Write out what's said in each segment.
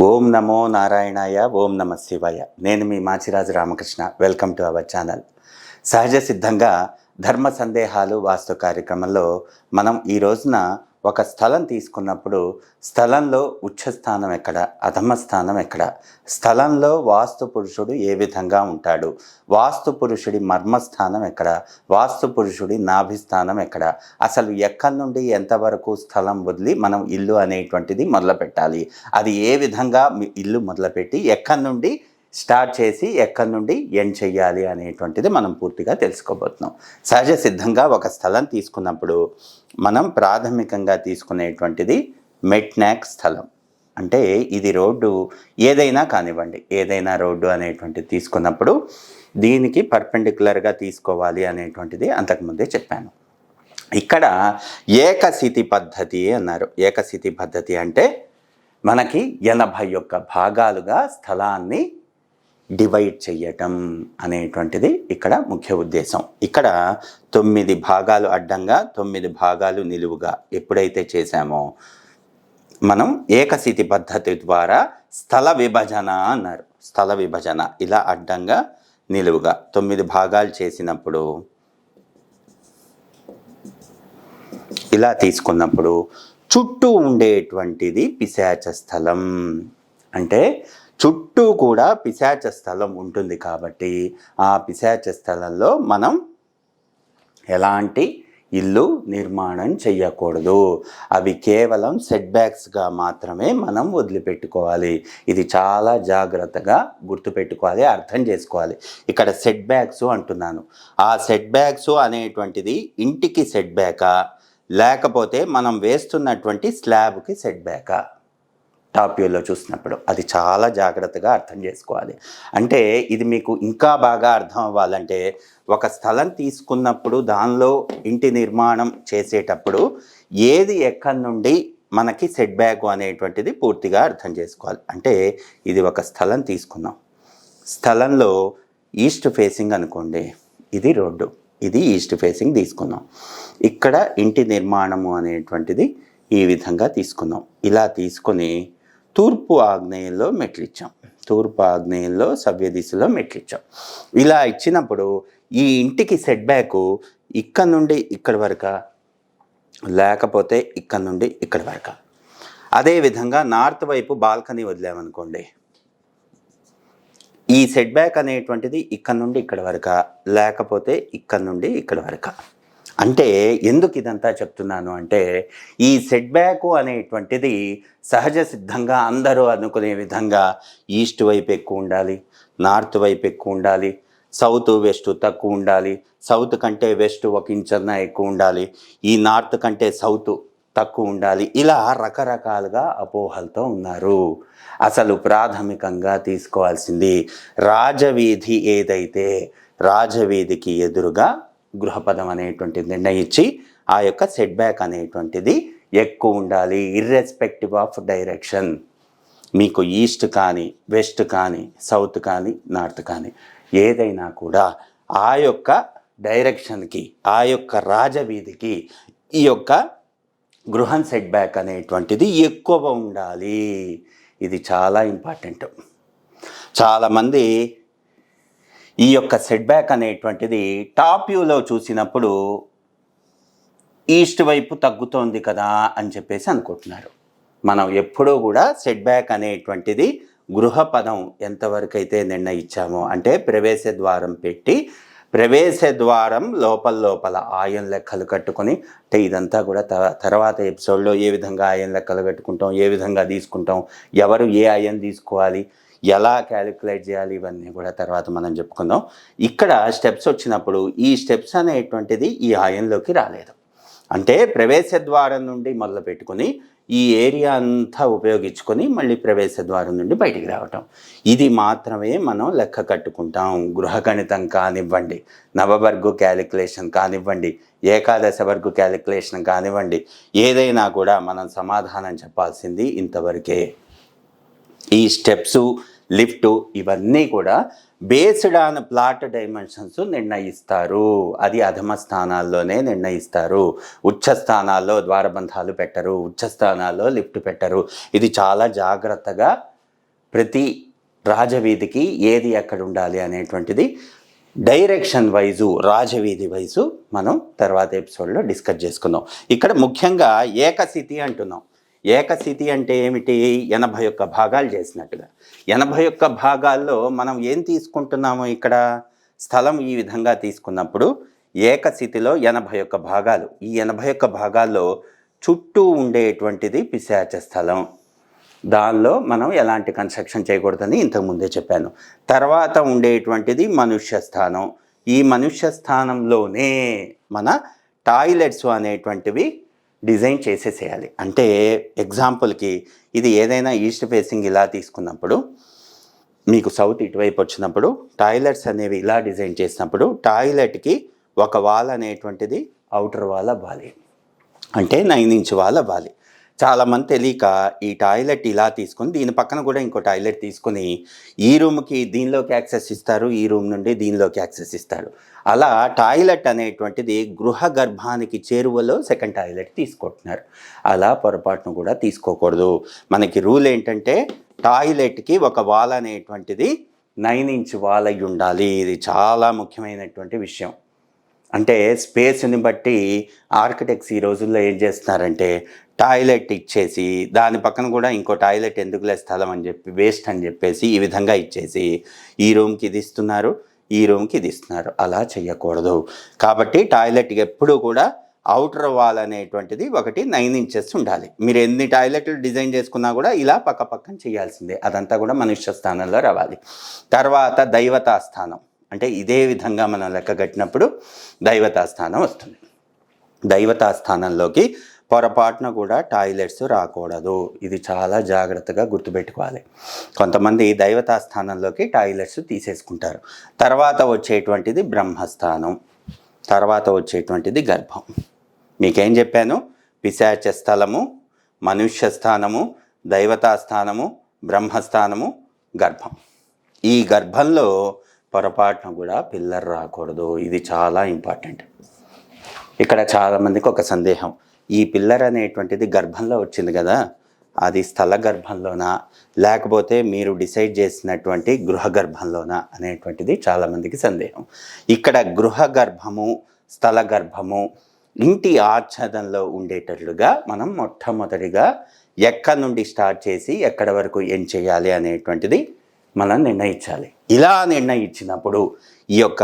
ఓం నమో నారాయణాయ. ఓం నమ శివాయ. నేను మీ Machiraju Ramakrishna. Welcome to our channel. సహజ సిద్ధంగా ధర్మ సందేహాలు వాస్తు కార్యక్రమంలో మనం ఈ రోజున ఒక స్థలం తీసుకున్నప్పుడు స్థలంలో ఉచ్చస్థానం ఎక్కడ, అధమ స్థానం ఎక్కడ, స్థలంలో వాస్తు పురుషుడు ఏ విధంగా ఉంటాడు, వాస్తు పురుషుడి మర్మస్థానం ఎక్కడ, వాస్తు పురుషుడి నాభిస్థానం ఎక్కడ, అసలు ఎక్కడి నుండి ఎంతవరకు స్థలం వదిలి మనం ఇల్లు అనేటువంటిది మొదలు పెట్టాలి, అది ఏ విధంగా ఇల్లు మొదలుపెట్టి ఎక్కడి నుండి స్టార్ట్ చేసి ఎక్కడి నుండి ఎండ్ చెయ్యాలి అనేటువంటిది మనం పూర్తిగా తెలుసుకోబోతున్నాం. సహజ సిద్ధంగా ఒక స్థలం తీసుకున్నప్పుడు మనం ప్రాథమికంగా తీసుకునేటువంటిది మెట్నాక్ స్థలం. అంటే ఇది రోడ్డు ఏదైనా కానివ్వండి, ఏదైనా రోడ్డు అనేటువంటిది తీసుకున్నప్పుడు దీనికి పర్పెండిక్యులర్గా తీసుకోవాలి అనేటువంటిది అంతకుముందే చెప్పాను. ఇక్కడ ఏకస్థితి పద్ధతి అన్నారు. ఏకస్థితి పద్ధతి అంటే మనకి 81 భాగాలుగా స్థలాన్ని డివైడ్ చేయటం అనేటువంటిది ఇక్కడ ముఖ్య ఉద్దేశం. ఇక్కడ 9 భాగాలు అడ్డంగా, 9 భాగాలు నిలువుగా ఎప్పుడైతే చేశామో మనం ఏకస్థితి పద్ధతి ద్వారా స్థల విభజన అన్నారు. స్థల విభజన ఇలా అడ్డంగా నిలువుగా 9 భాగాలు చేసినప్పుడు ఇలా తీసుకున్నప్పుడు చుట్టూ ఉండేటువంటిది పిశాచ స్థలం. అంటే చుట్టూ కూడా పిశాచ స్థలం ఉంటుంది కాబట్టి ఆ పిశాచ స్థలంలో మనం ఎలాంటి ఇల్లు నిర్మాణం చేయకూడదు. అవి కేవలం సెట్ బ్యాక్స్గా మాత్రమే మనం వదిలిపెట్టుకోవాలి. ఇది చాలా జాగ్రత్తగా గుర్తుపెట్టుకోవాలి, అర్థం చేసుకోవాలి. ఇక్కడ సెట్ బ్యాక్స్ అంటున్నాను. ఆ సెట్ బ్యాక్స్ అనేటువంటిది ఇంటికి సెట్ బ్యాకా, లేకపోతే మనం వేస్తున్నటువంటి స్లాబ్కి సెట్ బ్యాకా, టాప్ వ్యూలో చూసినప్పుడు అది చాలా జాగ్రత్తగా అర్థం చేసుకోవాలి. అంటే ఇది మీకు ఇంకా బాగా అర్థం అవ్వాలంటే ఒక స్థలం తీసుకున్నప్పుడు దానిలో ఇంటి నిర్మాణం చేసేటప్పుడు ఏది ఎక్కడి నుండి మనకి సెట్ బ్యాక్ అనేటువంటిది పూర్తిగా అర్థం చేసుకోవాలి. అంటే ఇది ఒక స్థలం తీసుకున్నాం, స్థలంలో ఈస్ట్ ఫేసింగ్ అనుకోండి, ఇది రోడ్డు, ఇది ఈస్ట్ ఫేసింగ్ తీసుకున్నాం. ఇక్కడ ఇంటి నిర్మాణము అనేటువంటిది ఈ విధంగా తీసుకున్నాం. ఇలా తీసుకొని తూర్పు ఆగ్నేయంలో మెట్లిచ్చాం, తూర్పు ఆగ్నేయంలో సవ్య దిశలో మెట్లిచ్చాం. ఇలా ఇచ్చినప్పుడు ఈ ఇంటికి సెట్ బ్యాక్ ఇక్కడ నుండి ఇక్కడి వరకు, లేకపోతే ఇక్కడ నుండి ఇక్కడి వరకు. అదేవిధంగా నార్త్ వైపు బాల్కనీ వదిలామనుకోండి, ఈ సెట్ బ్యాక్ అనేటువంటిది ఇక్కడ నుండి ఇక్కడి వరకు, లేకపోతే ఇక్కడ నుండి ఇక్కడి వరకు. అంటే ఎందుకు ఇదంతా చెప్తున్నాను అంటే ఈ సెట్ బ్యాక్ అనేటువంటిది సహజ సిద్ధంగా అందరూ అనుకునే విధంగా ఈస్ట్ వైపు ఎక్కువ ఉండాలి, నార్త్ వైపు ఎక్కువ ఉండాలి, సౌత్ వెస్ట్ తక్కువ ఉండాలి, సౌత్ కంటే వెస్ట్ 1 ఇంచన్నా ఎక్కువ ఉండాలి, ఈ నార్త్ కంటే సౌత్ తక్కువ ఉండాలి, ఇలా రకరకాలుగా అపోహలతో ఉన్నారు. అసలు ప్రాథమికంగా తీసుకోవాల్సింది రాజవీధి ఏదైతే, రాజవీధికి ఎదురుగా గృహపదం అనేటువంటిది నిర్ణయించి ఆ యొక్క సెట్ బ్యాక్ అనేటువంటిది ఎక్కువ ఉండాలి, ఇర్రెస్పెక్టివ్ ఆఫ్ డైరెక్షన్. మీకు ఈస్ట్ కానీ, వెస్ట్ కానీ, సౌత్ కానీ, నార్త్ కానీ ఏదైనా కూడా ఆ యొక్క డైరెక్షన్కి, ఆ యొక్క రాజవీధికి ఈ యొక్క గృహం సెట్ బ్యాక్ అనేటువంటిది ఎక్కువ ఉండాలి. ఇది చాలా ఇంపార్టెంట్. చాలామంది ఈ యొక్క సెట్ బ్యాక్ అనేటువంటిది టాప్ వ్యూలో చూసినప్పుడు ఈస్ట్ వైపు తగ్గుతోంది కదా అని చెప్పేసి అనుకుంటున్నారు. మనం ఎప్పుడూ కూడా సెట్ బ్యాక్ అనేటువంటిది గృహపదం ఎంతవరకు అయితే నిర్ణయించామో, అంటే ప్రవేశ ద్వారం పెట్టి ప్రవేశ ద్వారం లోపల ఆయన లెక్కలు కట్టుకొని, అంటే ఇదంతా కూడా తర్వాత ఎపిసోడ్లో ఏ విధంగా ఆయన లెక్కలు కట్టుకుంటాం, ఏ విధంగా తీసుకుంటాం, ఎవరు ఏ ఆయన తీసుకోవాలి, ఎలా క్యాలిక్యులేట్ చేయాలి, ఇవన్నీ కూడా తర్వాత మనం చెప్పుకుందాం. ఇక్కడ స్టెప్స్ వచ్చినప్పుడు ఈ స్టెప్స్ అనేటువంటిది ఈ ఆయన్లోకి రాలేదు. అంటే ప్రవేశ ద్వారం నుండి మొదలు పెట్టుకొని ఈ ఏరియా అంతా ఉపయోగించుకొని మళ్ళీ ప్రవేశ ద్వారం నుండి బయటికి రావటం, ఇది మాత్రమే మనం లెక్క కట్టుకుంటాం. గృహగణితం కానివ్వండి, నవవర్గు క్యాలిక్యులేషన్ కానివ్వండి, ఏకాదశ వర్గు క్యాలిక్యులేషన్ కానివ్వండి, ఏదైనా కూడా మనం సమాధానం చెప్పాల్సింది ఇంతవరకే. ఈ స్టెప్సు, లిఫ్టు ఇవన్నీ కూడా బేస్డ్ ఆన్ ప్లాట్ డైమెన్షన్స్ నిర్ణయిస్తారు. అది అధమ స్థానాల్లోనే నిర్ణయిస్తారు. ఉచ్చ స్థానాల్లో ద్వారబంధాలు పెట్టరు, ఉచ్చ స్థానాల్లో లిఫ్ట్ పెట్టరు. ఇది చాలా జాగ్రత్తగా ప్రతి రాజవీధికి ఏది ఎక్కడ ఉండాలి అనేటువంటిది డైరెక్షన్ వైజు రాజవీధి వైజు మనం తర్వాత ఎపిసోడ్లో డిస్కస్ చేసుకుందాం. ఇక్కడ ముఖ్యంగా ఏకస్థితి అంటున్నాం. ఏకస్థితి అంటే ఏమిటి? 81 భాగాలు చేసినట్టుగా. 81 భాగాల్లో మనం ఏం తీసుకుంటున్నాము? ఇక్కడ స్థలం ఈ విధంగా తీసుకున్నప్పుడు ఏకస్థితిలో 81 భాగాలు. ఈ 81 భాగాల్లో చుట్టూ ఉండేటువంటిది పిశాచ స్థలం. దానిలో మనం ఎలాంటి కన్స్ట్రక్షన్ చేయకూడదని ఇంతకుముందే చెప్పాను. తర్వాత ఉండేటువంటిది మనుష్య స్థానం. ఈ మనుష్య స్థానంలోనే మన టాయిలెట్స్ అనేటువంటివి డిజైన్ చేసేసేయాలి. అంటే ఎగ్జాంపుల్కి ఇది ఏదైనా ఈస్ట్ ఫేసింగ్ ఇలా తీసుకున్నప్పుడు మీకు సౌత్ ఇటువైపు వచ్చినప్పుడు టాయిలెట్స్ అనేవి ఇలా డిజైన్ చేసినప్పుడు టాయిలెట్కి ఒక వాల్ అనేటువంటిది అవుటర్ వాల్ అవ్వాలి, అంటే 9 ఇంచ్ వాల్ అవ్వాలి. చాలామంది తెలియక ఈ టాయిలెట్ ఇలా తీసుకొని దీని పక్కన కూడా ఇంకో టాయిలెట్ తీసుకొని ఈ రూమ్కి దీనిలోకి యాక్సెస్ ఇస్తారు, ఈ రూమ్ నుండి దీనిలోకి యాక్సెస్ ఇస్తారు. అలా టాయిలెట్ అనేటువంటిది గృహ గర్భానికి చేరువలో సెకండ్ టాయిలెట్ తీసుకుంటున్నారు. అలా పొరపాటును కూడా తీసుకోకూడదు. మనకి రూల్ ఏంటంటే టాయిలెట్కి ఒక వాల్ అనేటువంటిది 9 ఇంచ్ వాల్ అయి ఉండాలి. ఇది చాలా ముఖ్యమైనటువంటి విషయం. అంటే స్పేస్ని బట్టి ఆర్కిటెక్ట్స్ ఈ రోజుల్లో ఏం చేస్తున్నారంటే టాయిలెట్ ఇచ్చేసి దాని పక్కన కూడా ఇంకో టాయిలెట్ ఎందుకులే స్థలం అని చెప్పి వేస్ట్ అని చెప్పేసి ఈ విధంగా ఇచ్చేసి ఈ రూమ్కి ఇది ఇస్తున్నారు, ఈ రూమ్కి ఇది ఇస్తున్నారు. అలా చేయకూడదు. కాబట్టి టాయిలెట్కి ఎప్పుడూ కూడా అవుటర్ వాల్ అనేటువంటిది ఒకటి 9 ఇంచెస్ ఉండాలి. మీరు ఎన్ని టాయిలెట్లు డిజైన్ చేసుకున్నా కూడా ఇలా పక్క పక్కన చేయాల్సిందే. అదంతా కూడా మనుష్య స్థానంలో రావాలి. తర్వాత దైవతా స్థానం, అంటే ఇదే విధంగా మనం లెక్క కట్టినప్పుడు దైవతా స్థానం వస్తుంది. దైవతా స్థానంలోకి పొరపాటున కూడా టాయిలెట్స్ రాకూడదు. ఇది చాలా జాగ్రత్తగా గుర్తుపెట్టుకోవాలి. కొంతమంది దైవతా స్థానంలోకి టాయిలెట్స్ తీసేసుకుంటారు. తర్వాత వచ్చేటువంటిది బ్రహ్మస్థానం, తర్వాత వచ్చేటువంటిది గర్భం. మీకేం చెప్పాను? పిశాచ స్థలము, మనుష్య స్థానము, దైవతా స్థానము, బ్రహ్మస్థానము, గర్భం. ఈ గర్భంలో పొరపాటున కూడా పిల్లర్ రాకూడదు. ఇది చాలా ఇంపార్టెంట్. ఇక్కడ చాలామందికి ఒక సందేహం, ఈ పిల్లర్ అనేటువంటిది గర్భంలో వచ్చింది కదా, అది స్థల గర్భంలోనా లేకపోతే మీరు డిసైడ్ చేసినటువంటి గృహ గర్భంలోనా అనేటువంటిది చాలామందికి సందేహం. ఇక్కడ గృహ గర్భము, స్థల గర్భము ఇంటి ఆచ్ఛాదనలో ఉండేటట్లుగా మనం మొట్టమొదటిగా ఎక్కడి నుండి స్టార్ట్ చేసి ఎక్కడి వరకు ఏం చేయాలి అనేటువంటిది మనం నిర్ణయించాలి. ఇలా నిర్ణయించినప్పుడు ఈ యొక్క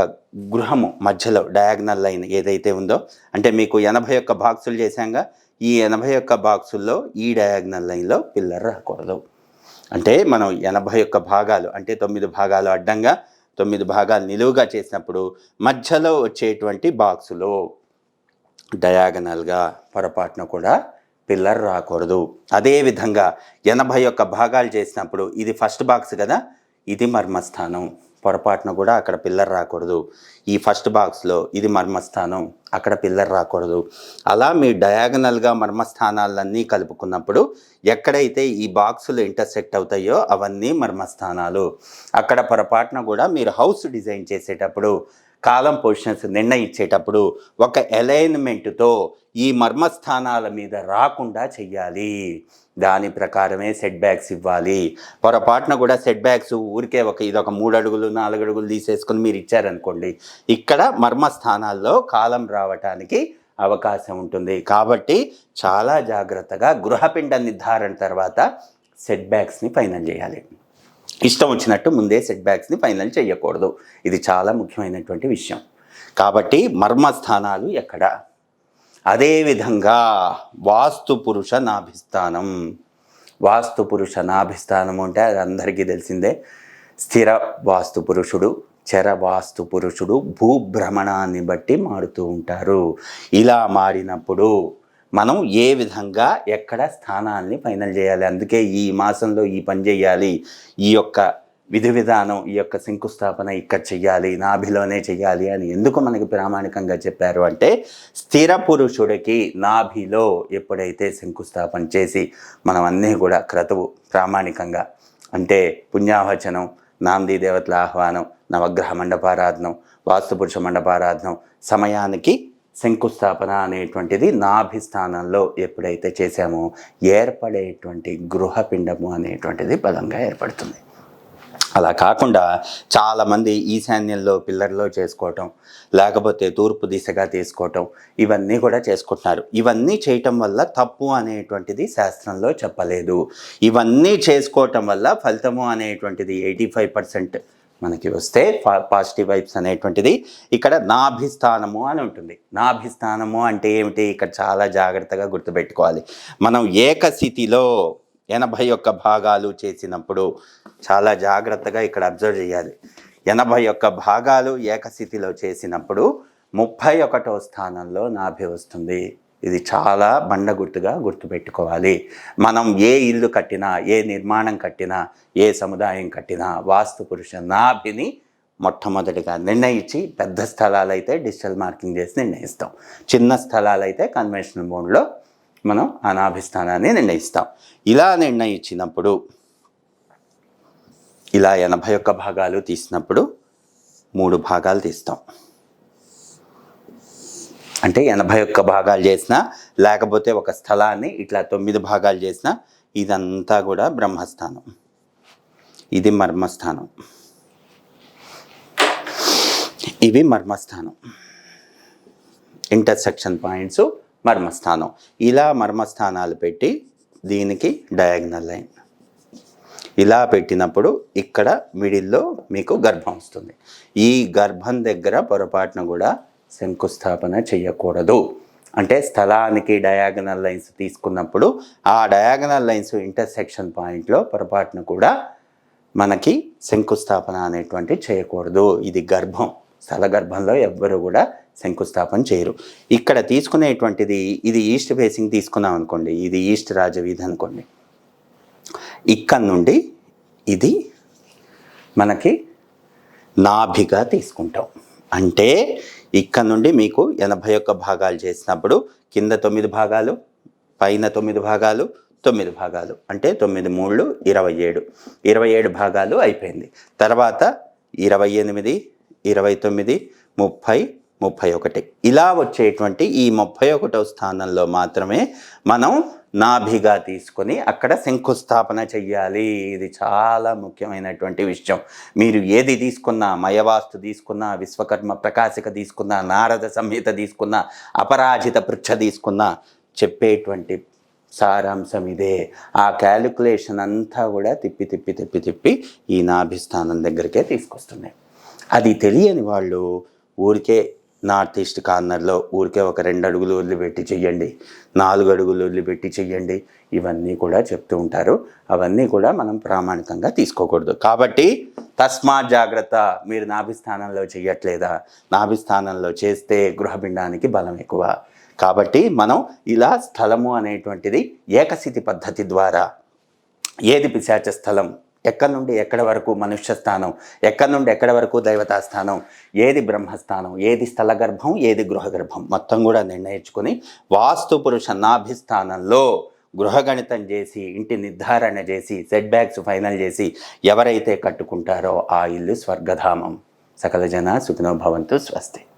గృహము మధ్యలో డయాగ్నల్ లైన్ ఏదైతే ఉందో, అంటే మీకు 81 బాక్సులు చేశాంగా, ఈ 81 బాక్సుల్లో ఈ డయాగ్నల్ లైన్లో పిల్లర్ రాకూడదు. అంటే మనం 81 భాగాలు అంటే 9 భాగాలు అడ్డంగా 9 భాగాలు నిలువుగా చేసినప్పుడు మధ్యలో వచ్చేటువంటి బాక్సులో డయాగనల్గా పొరపాటున కూడా పిల్లర్ రాకూడదు. అదేవిధంగా 81 భాగాలు చేసినప్పుడు ఇది ఫస్ట్ బాక్స్ కదా, ఇది మర్మస్థానం, పొరపాటున కూడా అక్కడ పిల్లర్ రాకూడదు. ఈ ఫస్ట్ బాక్స్లో ఇది మర్మస్థానం, అక్కడ పిల్లర్ రాకూడదు. అలా మీ డయాగనల్గా మర్మస్థానాలన్నీ కలుపుకున్నప్పుడు ఎక్కడైతే ఈ బాక్సులు ఇంటర్సెక్ట్ అవుతాయో అవన్నీ మర్మస్థానాలు. అక్కడ పొరపాటున కూడా మీరు హౌస్ డిజైన్ చేసేటప్పుడు కాలం పొజిషన్స్ నిర్ణయించేటప్పుడు ఒక అలైన్మెంట్తో ఈ మర్మస్థానాల మీద రాకుండా చెయ్యాలి. దాని ప్రకారమే సెట్ బ్యాక్స్ ఇవ్వాలి. పొరపాటున కూడా సెట్ బ్యాక్స్ ఊరికే ఇదొక 3 అడుగులు 4 అడుగులు తీసేసుకొని మీరు ఇచ్చారనుకోండి, ఇక్కడ మర్మస్థానాల్లో కాలం రావటానికి అవకాశం ఉంటుంది. కాబట్టి చాలా జాగ్రత్తగా గృహపిండ నిర్ధారణ తర్వాత సెట్ బ్యాక్స్ని ఫైనల్ చేయాలి. ఇష్టం వచ్చినట్టు ముందే సెట్ బ్యాక్స్ని ఫైనల్ చేయకూడదు. ఇది చాలా ముఖ్యమైనటువంటి విషయం. కాబట్టి మర్మస్థానాలు ఎక్కడ? అదేవిధంగా వాస్తు పురుష నాభిస్థానం. వాస్తు పురుష నాభిస్థానం అంటే అది అందరికీ తెలిసిందే. స్థిర వాస్తు పురుషుడు, చర వాస్తు పురుషుడు భూభ్రమణాన్ని బట్టి మారుతూ ఉంటారు. ఇలా మారినప్పుడు మనం ఏ విధంగా ఎక్కడ స్థానాన్ని ఫైనల్ చేయాలి, అందుకే ఈ మాసంలో ఈ పని చేయాలి, ఈ యొక్క విధి విధానం, ఈ యొక్క శంకుస్థాపన ఇక్కడ చెయ్యాలి, నాభిలోనే చెయ్యాలి అని ఎందుకు మనకి ప్రామాణికంగా చెప్పారు అంటే, స్థిర పురుషుడికి నాభిలో ఎప్పుడైతే శంకుస్థాపన చేసి మనం అన్నీ కూడా క్రతువు ప్రామాణికంగా అంటే పుణ్యావచనం, నాంది దేవతల ఆహ్వానం, నవగ్రహ మండపారాధనం, వాస్తుపురుష మండపారాధనం సమయానికి శంకుస్థాపన అనేటువంటిది నాభిస్థానంలో ఎప్పుడైతే చేశామో ఏర్పడేటువంటి గృహపిండము అనేటువంటిది బలంగా ఏర్పడుతుంది. అలా కాకుండా చాలామంది ఈశాన్యంలో పిల్లర్లో చేసుకోవటం, లేకపోతే తూర్పు దిశగా తీసుకోవటం, ఇవన్నీ కూడా చేసుకుంటున్నారు. ఇవన్నీ చేయటం వల్ల తప్పు అనేటువంటిది శాస్త్రంలో చెప్పలేదు. ఇవన్నీ చేసుకోవటం వల్ల ఫలితము అనేటువంటిది 85% మనకి వస్తే పాజిటివ్ వైబ్స్ అనేటువంటిది ఇక్కడ నాభిస్థానము అని ఉంటుంది. నాభిస్థానము అంటే ఏమిటి? ఇక్కడ చాలా జాగ్రత్తగా గుర్తుపెట్టుకోవాలి. మనం ఏకస్థితిలో 81 భాగాలు చేసినప్పుడు చాలా జాగ్రత్తగా ఇక్కడ అబ్జర్వ్ చేయాలి. 81 భాగాలు ఏకస్థితిలో చేసినప్పుడు 31వ స్థానంలో నాభి వస్తుంది. ఇది చాలా బండగుర్తుగా గుర్తుపెట్టుకోవాలి. మనం ఏ ఇల్లు కట్టినా, ఏ నిర్మాణం కట్టినా, ఏ సముదాయం కట్టినా వాస్తు పురుష నాభిని మొట్టమొదటిగా నిర్ణయించి, పెద్ద స్థలాలైతే డిజిటల్ మార్కింగ్ చేసి నిర్ణయిస్తాం. చిన్న స్థలాలైతే కన్వెన్షనల్ మోడ్లో మనం ఆ నాభిస్థానాన్ని నిర్ణయిస్తాం. ఇలా నిర్ణయించినప్పుడు, ఇలా 81 భాగాలు తీసినప్పుడు 3 భాగాలు తీస్తాం. అంటే 81 భాగాలు చేసినా, లేకపోతే ఒక స్థలాన్ని ఇట్లా 9 భాగాలు చేసినా, ఇదంతా కూడా బ్రహ్మస్థానం, ఇది మర్మస్థానం, ఇవి మర్మస్థానం, ఇంటర్సెక్షన్ పాయింట్స్ మర్మస్థానం. ఇలా మర్మస్థానాలు పెట్టి దీనికి డయాగ్నల్ లైన్ ఇలా పెట్టినప్పుడు ఇక్కడ మిడిల్లో మీకు గర్భం వస్తుంది. ఈ గర్భం దగ్గర పొరపాటున కూడా శంకుస్థాపన చేయకూడదు. అంటే స్థలానికి డయాగనల్ లైన్స్ తీసుకున్నప్పుడు ఆ డయాగనల్ లైన్స్ ఇంటర్సెక్షన్ పాయింట్లో పొరపాటున కూడా మనకి శంకుస్థాపన అనేటువంటి చేయకూడదు. ఇది గర్భం, స్థల గర్భంలో ఎవ్వరు కూడా శంకుస్థాపన చేయరు. ఇక్కడ తీసుకునేటువంటిది, ఇది ఈస్ట్ ఫేసింగ్ తీసుకున్నాం అనుకోండి, ఇది ఈస్ట్ రాజవీధి అనుకోండి, ఇక్కడ నుండి ఇది మనకి నాభిగా తీసుకుంటాం. అంటే ఇక్కడ నుండి మీకు 81 భాగాలు చేసినప్పుడు కింద 9 భాగాలు, పైన 9 భాగాలు, 9 భాగాలు, అంటే 9 3 27, 27 భాగాలు అయిపోయింది. తర్వాత 28, 29, 30, 31 ఇలా వచ్చేటువంటి ఈ 31వ స్థానంలో మాత్రమే మనం నాభిగా తీసుకొని అక్కడ శంకుస్థాపన చెయ్యాలి. ఇది చాలా ముఖ్యమైనటువంటి విషయం. మీరు ఏది తీసుకున్నా, మయవాస్తు తీసుకున్నా, విశ్వకర్మ ప్రకాశిక తీసుకున్నా, నారద సంహిత తీసుకున్నా, అపరాజిత పృచ్ఛ తీసుకున్నా, చెప్పేటువంటి సారాంశం ఇదే. ఆ క్యాలిక్యులేషన్ అంతా కూడా తిప్పి తిప్పి తిప్పి తిప్పి ఈ నాభిస్థానం దగ్గరికే తీసుకొస్తున్నాయి. అది తెలియని వాళ్ళు ఊరికే నార్త్ ఈస్ట్ కార్నర్లో ఊరికే ఒక 2 అడుగులు వదిలిపెట్టి చెయ్యండి, 4 అడుగులు వదిలిపెట్టి చెయ్యండి, ఇవన్నీ కూడా చెప్తూ ఉంటారు. అవన్నీ కూడా మనం ప్రామాణికంగా తీసుకోకూడదు. కాబట్టి తస్మాత్ జాగ్రత్త. మీరు నాభిస్థానంలో చెయ్యట్లేదా? నాభిస్థానంలో చేస్తే గృహపిండానికి బలం ఎక్కువ. కాబట్టి మనం ఇలా స్థలము అనేటువంటిది ఏకస్థితి పద్ధతి ద్వారా, ఏది పిశాచ స్థలం, ఎక్కడి నుండి ఎక్కడి వరకు మనుష్య స్థానం, ఎక్కడి నుండి ఎక్కడి వరకు దైవతా స్థానం, ఏది బ్రహ్మస్థానం, ఏది స్థల గర్భం, ఏది గృహగర్భం, మొత్తం కూడా నిర్ణయించుకొని వాస్తు పురుష నాభిస్థానంలో గృహగణితం చేసి, ఇంటి నిర్ధారణ చేసి, సెట్ బ్యాక్స్ ఫైనల్ చేసి ఎవరైతే కట్టుకుంటారో ఆ ఇల్లు స్వర్గధామం. సకల జన సుఖినో భవంతు. స్వస్తి.